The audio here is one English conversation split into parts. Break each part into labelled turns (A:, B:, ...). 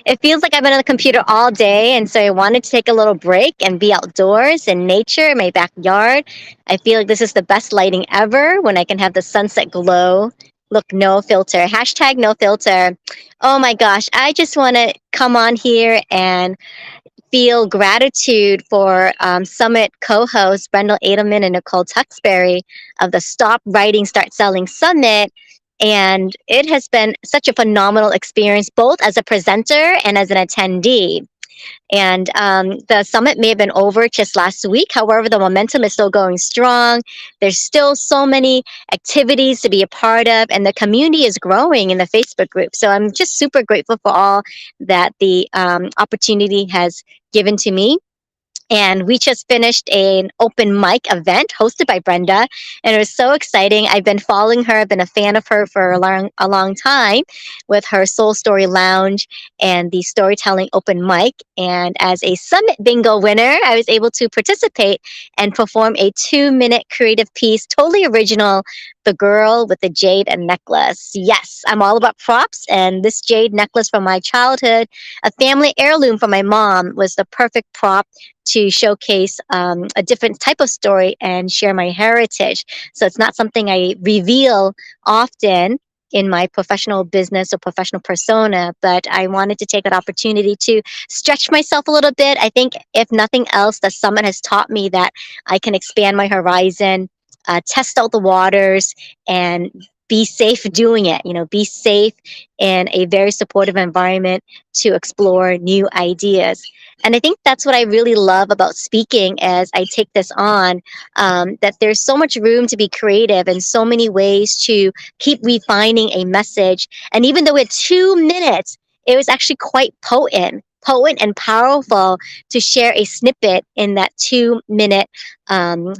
A: It feels like I've been on the computer all day, and so I wanted to take a little break and be outdoors in nature, in my backyard. I feel like this is the best lighting ever when I can have the sunset glow. Look, no filter. Hashtag no filter. Oh my gosh, I just want to come on here and feel gratitude for Summit co-hosts Brenda Adelman and Nicole Tuxbury of the Stop Writing, Start Selling Summit. And it has been such a phenomenal experience, both as a presenter and as an attendee. And the summit may have been over just last week. However, the momentum is still going strong. There's still so many activities to be a part of, and the community is growing in the Facebook group. So I'm just super grateful for all that the opportunity has given to me. And we just finished an open mic event hosted by Brenda, and it was so exciting. I've been following her. I've been a fan of her for a long time with her Soul Story Lounge and the storytelling open mic. And as a Summit Bingo winner, I was able to participate and perform a 2-minute creative piece, totally original, The Girl with the Jade Necklace. Yes, I'm all about props, and this jade necklace from my childhood, a family heirloom from my mom, was the perfect prop to showcase a different type of story and share my heritage. So it's not something I reveal often in my professional business or professional persona, but I wanted to take that opportunity to stretch myself a little bit. I think, if nothing else, the summit has taught me that I can expand my horizon, test out the waters, and be safe doing it. Be safe in a very supportive environment to explore new ideas. And I think that's what I really love about speaking as I take this on, that there's so much room to be creative and so many ways to keep refining a message. And even though it's 2 minutes, it was actually quite potent and powerful to share a snippet in that 2 minute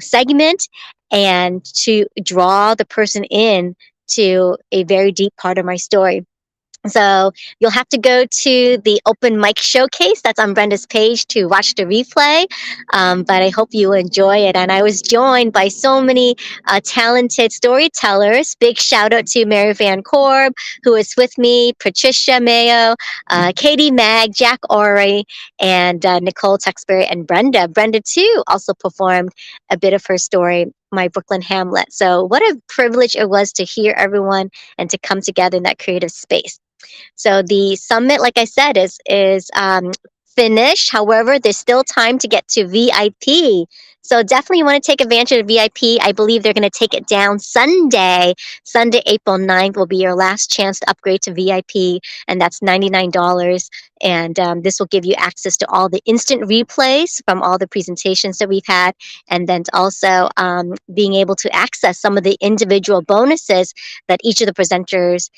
A: segment and to draw the person in to a very deep part of my story. So you'll have to go to the open mic showcase that's on Brenda's page to watch the replay. But I hope you enjoy it. And I was joined by so many talented storytellers. Big shout out to Mary Van Korb, who is with me, Patricia Mayo, Katie Mag, Jack Ory, and Nicole Tuxbury and Brenda. Brenda, too, also performed a bit of her story, My Brooklyn Hamlet. So what a privilege it was to hear everyone and to come together in that creative space. So the summit, like I said, is finished. However, there's still time to get to VIP. So definitely want to take advantage of VIP. I believe they're going to take it down Sunday. Sunday, April 9th will be your last chance to upgrade to VIP, and that's $99. And this will give you access to all the instant replays from all the presentations that we've had, and then also being able to access some of the individual bonuses that each of the presenters,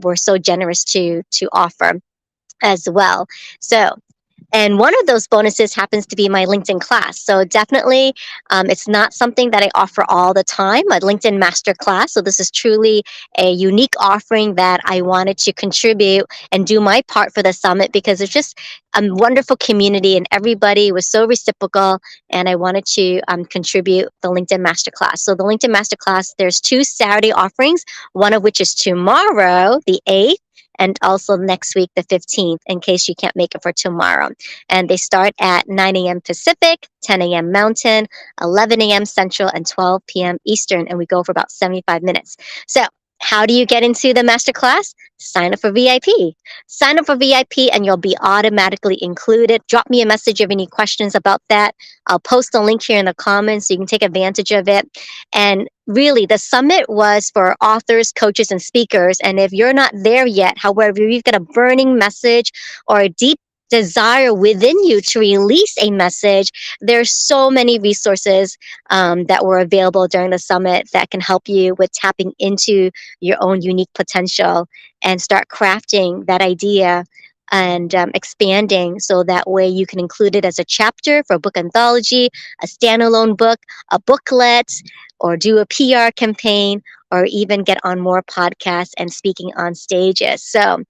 A: were so generous to offer as well. So, and one of those bonuses happens to be my LinkedIn class. So definitely, it's not something that I offer all the time, a LinkedIn masterclass. So this is truly a unique offering that I wanted to contribute and do my part for the summit, because it's just a wonderful community and everybody was so reciprocal. And I wanted to contribute the LinkedIn masterclass. So the LinkedIn masterclass, there's 2 Saturday offerings, one of which is tomorrow, the 8th. And also next week, the 15th, in case you can't make it for tomorrow. And they start at 9 a.m. Pacific, 10 a.m. Mountain, 11 a.m. Central, and 12 p.m. Eastern. And we go for about 75 minutes. So how do you get into the masterclass? Sign up for VIP. Sign up for VIP and you'll be automatically included. Drop me a message if you have any questions about that. I'll post a link here in the comments so you can take advantage of it. And really, the summit was for authors, coaches, and speakers. And if you're not there yet, however, you've got a burning message or a deep desire within you to release a message, there's so many resources that were available during the summit that can help you with tapping into your own unique potential and start crafting that idea and expanding, so that way you can include it as a chapter for a book anthology, a standalone book, a booklet, or do a PR campaign, or even get on more podcasts and speaking on stages. So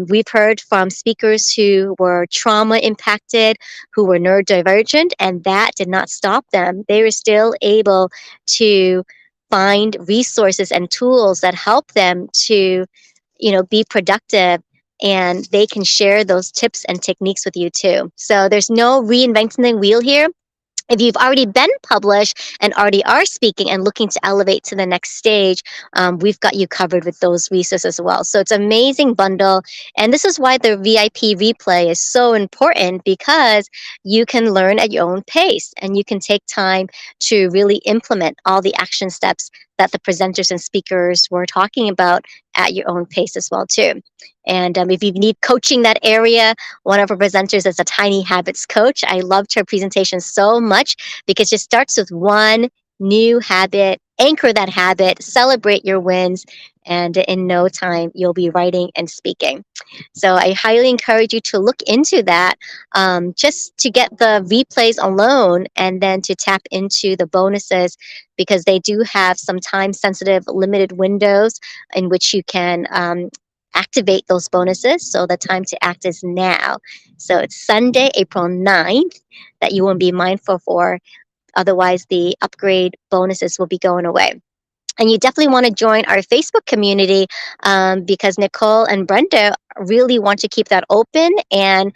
A: we've heard from speakers who were trauma impacted, who were neurodivergent, and that did not stop them. They were still able to find resources and tools that help them to be productive, and they can share those tips and techniques with you too. So there's no reinventing the wheel here. If you've already been published and already are speaking and looking to elevate to the next stage, we've got you covered with those resources as well. So it's an amazing bundle. And this is why the VIP replay is so important, because you can learn at your own pace and you can take time to really implement all the action steps that the presenters and speakers were talking about at your own pace as well too. And if you need coaching that area, one of our presenters is a tiny habits coach. I loved her presentation so much because it starts with one new habit, anchor that habit, celebrate your wins, and in no time, you'll be writing and speaking. So I highly encourage you to look into that, just to get the replays alone and then to tap into the bonuses, because they do have some time sensitive limited windows in which you can activate those bonuses. So the time to act is now. So it's Sunday, April 9th, that you will be mindful for. Otherwise, the upgrade bonuses will be going away. And you definitely want to join our Facebook community, because Nicole and Brenda really want to keep that open and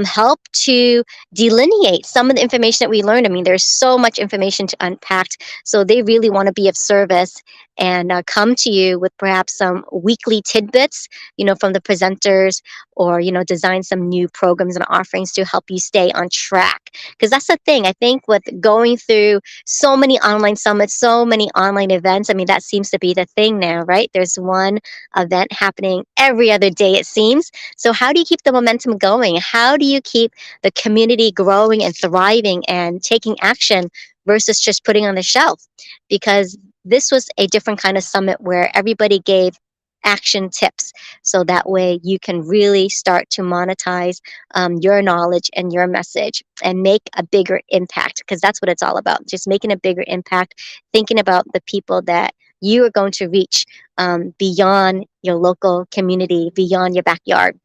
A: help to delineate some of the information that we learned. I mean, there's so much information to unpack. So they really want to be of service and come to you with perhaps some weekly tidbits, from the presenters, or, design some new programs and offerings to help you stay on track. Because that's the thing. I think with going through so many online summits, so many online events. I mean, that seems to be the thing now, right? There's one event happening every other day, it seems. So, how do you keep the momentum going? How do you keep the community growing and thriving and taking action versus just putting on the shelf? Because this was a different kind of summit where everybody gave action tips, so that way you can really start to monetize your knowledge and your message and make a bigger impact, because that's what it's all about, just making a bigger impact, thinking about the people that you are going to reach, beyond your local community, beyond your backyard.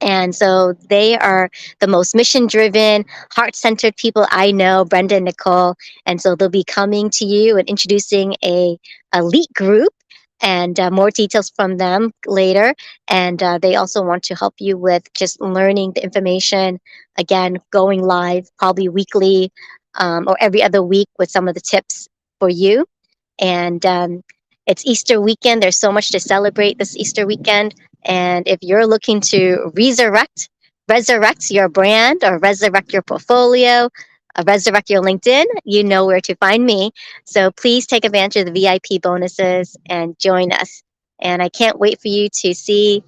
A: And so they are the most mission driven, heart centered people I know, Brenda and Nicole. And so they'll be coming to you and introducing a elite group, and more details from them later. And they also want to help you with just learning the information, again, going live probably weekly, or every other week with some of the tips for you. And it's Easter weekend. There's so much to celebrate this Easter weekend. And if you're looking to resurrect your brand, or resurrect your portfolio, resurrect your LinkedIn, you know where to find me. So please take advantage of the VIP bonuses and join us. And I can't wait for you to see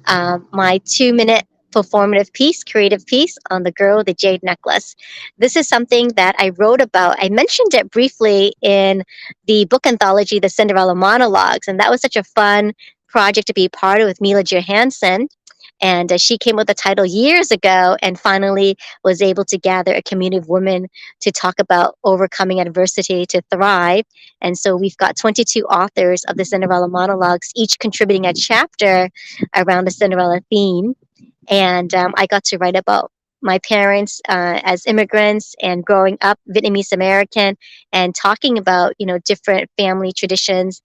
A: my 2 minute performative piece, creative piece on the girl with the jade necklace. This is something that I wrote about. I mentioned it briefly in the book anthology, The Cinderella Monologues, and that was such a fun project to be part of with Mila Johansson. And she came with the title years ago and finally was able to gather a community of women to talk about overcoming adversity to thrive. And so we've got 22 authors of the Cinderella monologues, each contributing a chapter around the Cinderella theme. And I got to write about my parents as immigrants and growing up Vietnamese American, and talking about different family traditions.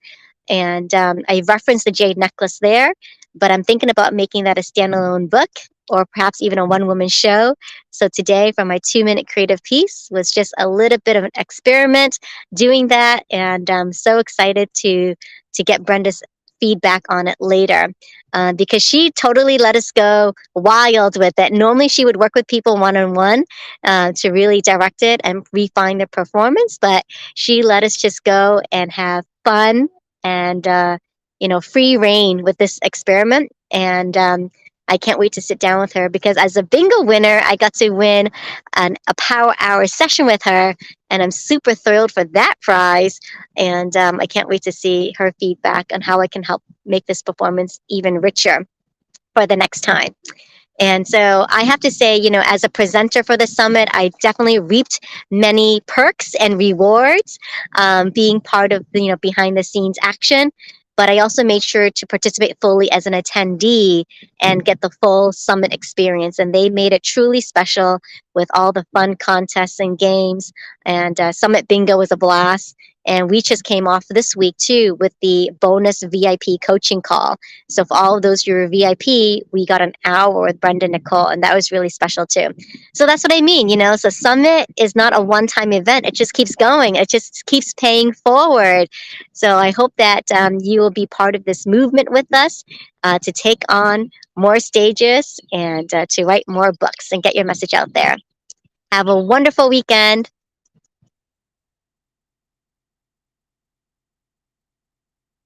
A: And I referenced the jade necklace there, but I'm thinking about making that a standalone book, or perhaps even a one woman show. So today, for my 2 minute creative piece, was just a little bit of an experiment doing that. And I'm so excited to get Brenda's feedback on it later, because she totally let us go wild with it. Normally, she would work with people one on one to really direct it and refine the performance, but she let us just go and have fun and free reign with this experiment. And I can't wait to sit down with her, because as a bingo winner, I got to win a power hour session with her, and I'm super thrilled for that prize. And I can't wait to see her feedback on how I can help make this performance even richer for the next time. And so I have to say, as a presenter for the summit, I definitely reaped many perks and rewards, being part of the, behind the scenes action. But I also made sure to participate fully as an attendee and get the full summit experience. And they made it truly special with all the fun contests and games. And Summit Bingo was a blast. And we just came off this week too with the bonus VIP coaching call. So for all of those who were VIP, we got an hour with Brenda and Nicole, and that was really special too. So that's what I mean, So summit is not a one-time event. It just keeps going. It just keeps paying forward. So I hope that you will be part of this movement with us to take on more stages and to write more books and get your message out there. Have a wonderful weekend.